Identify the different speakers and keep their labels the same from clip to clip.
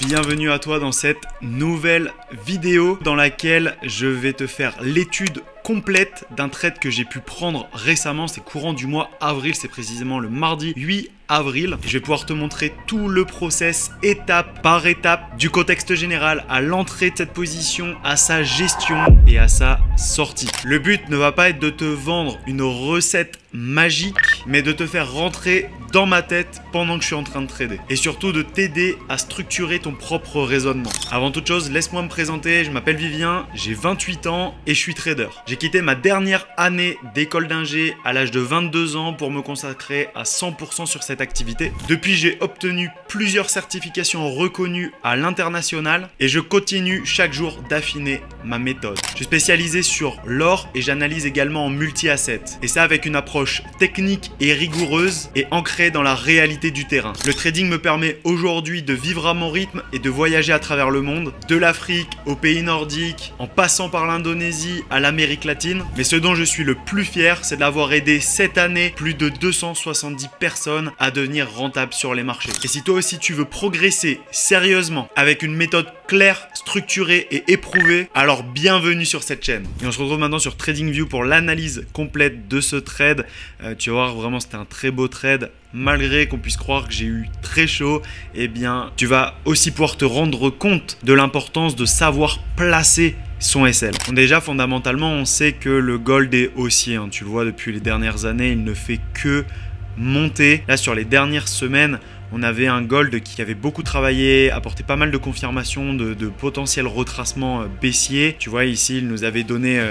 Speaker 1: Bienvenue à toi dans cette nouvelle vidéo dans laquelle je vais te faire l'étude complète d'un trade que j'ai pu prendre récemment. C'est courant du mois avril, c'est précisément le mardi 8 avril. Je vais pouvoir te montrer tout le process étape par étape, du contexte général à l'entrée de cette position, à sa gestion et à sa sortie. Le but ne va pas être de te vendre une recette magique, mais de te faire rentrer dans ma tête pendant que je suis en train de trader. Et surtout de t'aider à structurer ton propre raisonnement. Avant toute chose, laisse-moi me présenter. Je m'appelle Vivien, j'ai 28 ans et je suis trader. J'ai quitté ma dernière année d'école d'ingé à l'âge de 22 ans pour me consacrer à 100% sur cette activité. Depuis, j'ai obtenu plusieurs certifications reconnues à l'international et je continue chaque jour d'affiner ma méthode. Je suis spécialisé sur l'or et j'analyse également en multi-assets. Et ça avec une approche technique et rigoureuse et ancrée dans la réalité du terrain. Le trading me permet aujourd'hui de vivre à mon rythme et de voyager à travers le monde, de l'Afrique aux pays nordiques, en passant par l'Indonésie à l'Amérique latine. Mais ce dont je suis le plus fier, c'est d'avoir aidé cette année plus de 270 personnes à devenir rentables sur les marchés. Et si toi aussi tu veux progresser sérieusement avec une méthode claire, structurée et éprouvée, alors bienvenue sur cette chaîne. Et on se retrouve maintenant sur TradingView pour l'analyse complète de ce trade. Tu vas voir, vraiment c'était un très beau trade. Malgré qu'on puisse croire que j'ai eu très chaud, eh bien tu vas aussi pouvoir te rendre compte de l'importance de savoir placer son SL. Donc déjà fondamentalement on sait que le gold est haussier, tu le vois depuis les dernières années, il ne fait que monter. Là sur les dernières semaines, on avait un gold qui avait beaucoup travaillé, apporté pas mal de confirmations de potentiels retracements baissiers. Tu vois ici, il nous avait donné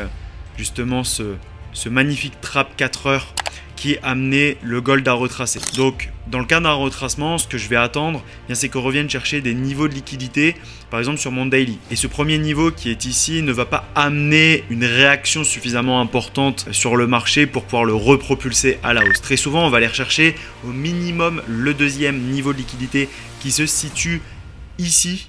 Speaker 1: justement ce magnifique trap 4 heures qui amenait le gold à retracer. Donc, dans le cas d'un retracement, ce que je vais attendre, c'est qu'on revienne chercher des niveaux de liquidité, par exemple sur mon daily. Et ce premier niveau qui est ici ne va pas amener une réaction suffisamment importante sur le marché pour pouvoir le repropulser à la hausse. Très souvent, on va aller rechercher au minimum le deuxième niveau de liquidité qui se situe ici.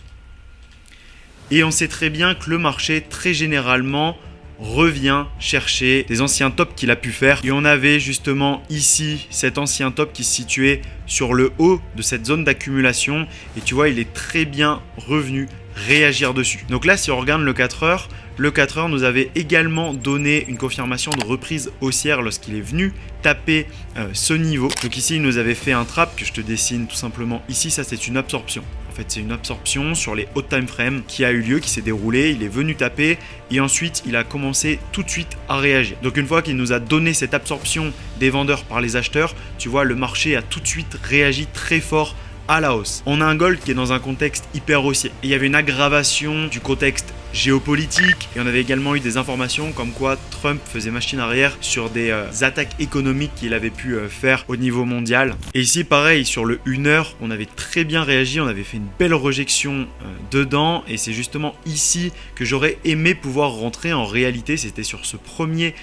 Speaker 1: Et on sait très bien que le marché, très généralement, revient chercher des anciens tops qu'il a pu faire. Et on avait justement ici cet ancien top qui se situait sur le haut de cette zone d'accumulation. Et tu vois, il est très bien revenu réagir dessus. Donc là, si on regarde le 4 heures, le 4 heures nous avait également donné une confirmation de reprise haussière lorsqu'il est venu taper ce niveau. Donc ici, il nous avait fait un trap que je te dessine tout simplement ici. Ça, c'est une absorption. En fait, c'est une absorption sur les hauts time frames qui a eu lieu, qui s'est déroulé. Il est venu taper et ensuite, il a commencé tout de suite à réagir. Donc, une fois qu'il nous a donné cette absorption des vendeurs par les acheteurs, tu vois, le marché a tout de suite réagi très fort à la hausse. On a un gold qui est dans un contexte hyper haussier. Et il y avait une aggravation du contexte géopolitique et on avait également eu des informations comme quoi Trump faisait machine arrière sur des attaques économiques qu'il avait pu faire au niveau mondial. Et ici pareil, sur le 1 heure, on avait très bien réagi, on avait fait une belle rejection dedans et c'est justement ici que j'aurais aimé pouvoir rentrer. En réalité, c'était sur ce premier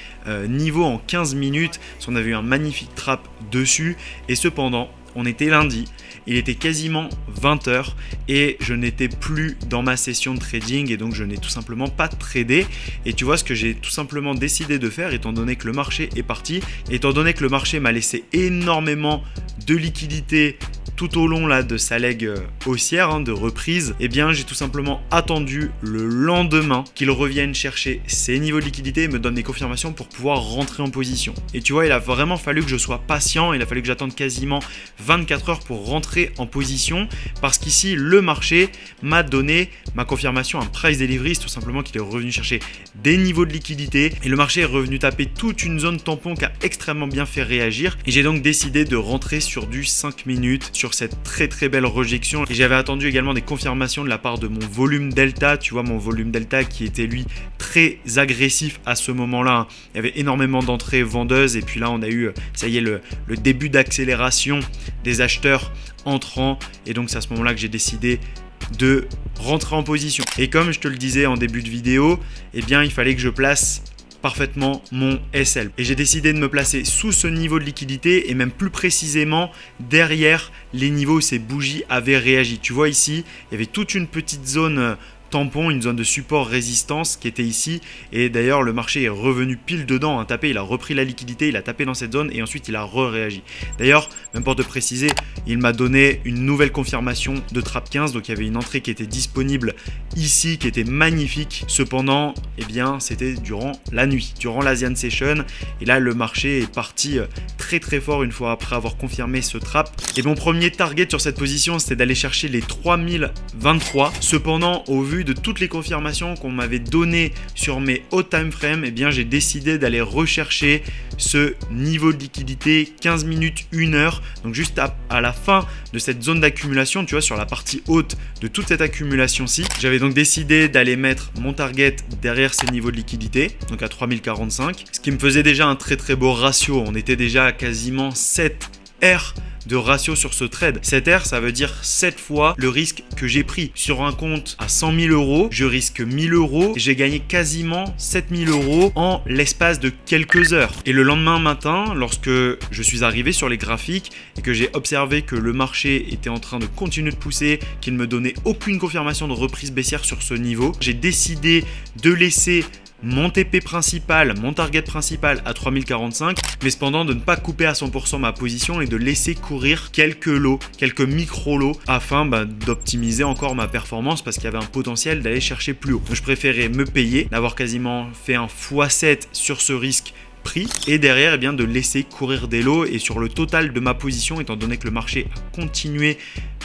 Speaker 1: niveau en 15 minutes, on avait eu un magnifique trap dessus et cependant, on était lundi, il était quasiment 20h et je n'étais plus dans ma session de trading et donc je n'ai tout simplement pas tradé. Et tu vois ce que j'ai tout simplement décidé de faire étant donné que le marché est parti, étant donné que le marché m'a laissé énormément de liquidités tout au long là, de sa leg haussière de reprise, eh bien j'ai tout simplement attendu le lendemain qu'il revienne chercher ses niveaux de liquidité et me donne des confirmations pour pouvoir rentrer en position. Et tu vois, il a vraiment fallu que je sois patient, il a fallu que j'attende quasiment 24 heures pour rentrer en position parce qu'ici le marché m'a donné ma confirmation, un price delivery, c'est tout simplement qu'il est revenu chercher des niveaux de liquidité et le marché est revenu taper toute une zone tampon qui a extrêmement bien fait réagir et j'ai donc décidé de rentrer sur du 5 minutes sur cette très belle rejection et j'avais attendu également des confirmations de la part de mon volume delta. Tu vois, mon volume delta qui était lui très agressif à ce moment-là. Il y avait énormément d'entrées vendeuses et puis là on a eu, ça y est, le début d'accélération des acheteurs entrants et donc c'est à ce moment-là que j'ai décidé de rentrer en position. Et comme je te le disais en début de vidéo, eh bien il fallait que je place parfaitement mon SL. Et j'ai décidé de me placer sous ce niveau de liquidité et même plus précisément derrière les niveaux où ces bougies avaient réagi. Tu vois ici, il y avait toute une petite zone tampon, une zone de support résistance qui était ici. Et d'ailleurs, le marché est revenu pile dedans, tapé, il a repris la liquidité, il a tapé dans cette zone et ensuite il a réagi. D'ailleurs, même pour te préciser, il m'a donné une nouvelle confirmation de trap 15. Donc il y avait une entrée qui était disponible ici, qui était magnifique. Cependant, eh bien, c'était durant la nuit, durant l'Asian Session. Et là, le marché est parti très très fort une fois après avoir confirmé ce trap. Et mon premier target sur cette position, c'était d'aller chercher les 3023. Cependant, au vu de toutes les confirmations qu'on m'avait données sur mes hauts time frames, eh bien, j'ai décidé d'aller rechercher ce niveau de liquidité 15 minutes, 1 heure. Donc juste à la fin de cette zone d'accumulation, tu vois, sur la partie haute de toute cette accumulation-ci. J'avais donc décidé d'aller mettre mon target derrière ces niveaux de liquidité, donc à 3045, ce qui me faisait déjà un très très beau ratio. On était déjà à quasiment 7 R de ratio sur ce trade. 7R, ça veut dire 7 fois le risque que j'ai pris. Sur un compte à 100 000 euros, je risque 1000 euros et j'ai gagné quasiment 7000 euros en l'espace de quelques heures. Et le lendemain matin, lorsque je suis arrivé sur les graphiques et que j'ai observé que le marché était en train de continuer de pousser, qu'il ne me donnait aucune confirmation de reprise baissière sur ce niveau, j'ai décidé de laisser mon TP principal, mon target principal à 3045, mais cependant de ne pas couper à 100% ma position et de laisser courir quelques lots, quelques micro-lots afin d'optimiser encore ma performance parce qu'il y avait un potentiel d'aller chercher plus haut. Donc je préférais me payer, d'avoir quasiment fait un x7 sur ce risque pris et derrière de laisser courir des lots. Et sur le total de ma position, étant donné que le marché a continué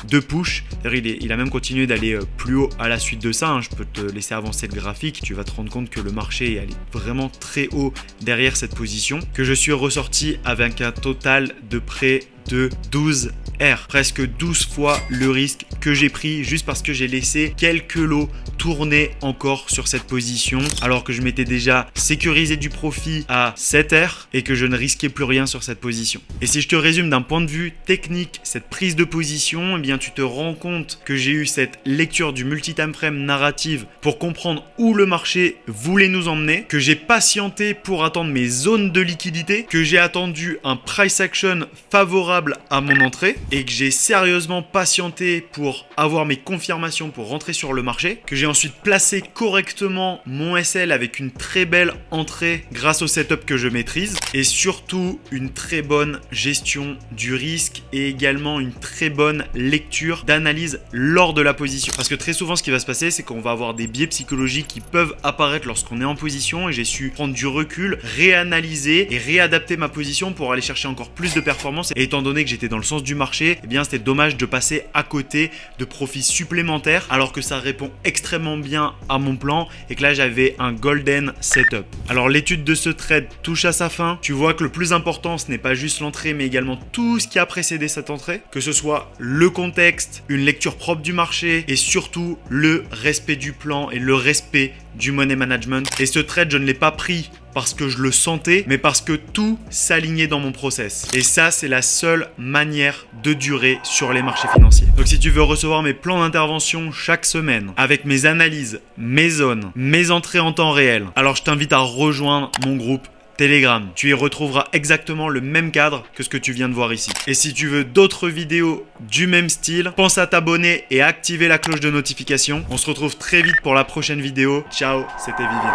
Speaker 1: de push, il a même continué d'aller plus haut à la suite de ça, je peux te laisser avancer le graphique, tu vas te rendre compte que le marché est allé vraiment très haut derrière cette position, que je suis ressorti avec un total de près de 12 R, presque 12 fois le risque que j'ai pris juste parce que j'ai laissé quelques lots tourner encore sur cette position alors que je m'étais déjà sécurisé du profit à 7 R et que je ne risquais plus rien sur cette position. Et si je te résume d'un point de vue technique cette prise de position, eh bien tu te rends compte que j'ai eu cette lecture du multi-time frame narrative pour comprendre où le marché voulait nous emmener, que j'ai patienté pour attendre mes zones de liquidité, que j'ai attendu un price action favorable à mon entrée et que j'ai sérieusement patienté pour avoir mes confirmations pour rentrer sur le marché, que j'ai ensuite placé correctement mon SL avec une très belle entrée grâce au setup que je maîtrise et surtout une très bonne gestion du risque et également une très bonne lecture d'analyse lors de la position. Parce que très souvent ce qui va se passer, c'est qu'on va avoir des biais psychologiques qui peuvent apparaître lorsqu'on est en position et j'ai su prendre du recul, réanalyser et réadapter ma position pour aller chercher encore plus de performance. Et étant donné que j'étais dans le sens du marché, eh bien c'était dommage de passer à côté de profits supplémentaires alors que ça répond extrêmement bien à mon plan et que là j'avais un golden setup. Alors l'étude de ce trade touche à sa fin. Tu vois que le plus important ce n'est pas juste l'entrée mais également tout ce qui a précédé cette entrée, que ce soit le contexte, une lecture propre du marché et surtout le respect du plan et le respect du money management. Et ce trade je ne l'ai pas pris parce que je le sentais, mais parce que tout s'alignait dans mon process. Et ça, c'est la seule manière de durer sur les marchés financiers. Donc si tu veux recevoir mes plans d'intervention chaque semaine, avec mes analyses, mes zones, mes entrées en temps réel, alors je t'invite à rejoindre mon groupe Telegram. Tu y retrouveras exactement le même cadre que ce que tu viens de voir ici. Et si tu veux d'autres vidéos du même style, pense à t'abonner et à activer la cloche de notification. On se retrouve très vite pour la prochaine vidéo. Ciao, c'était Vivien.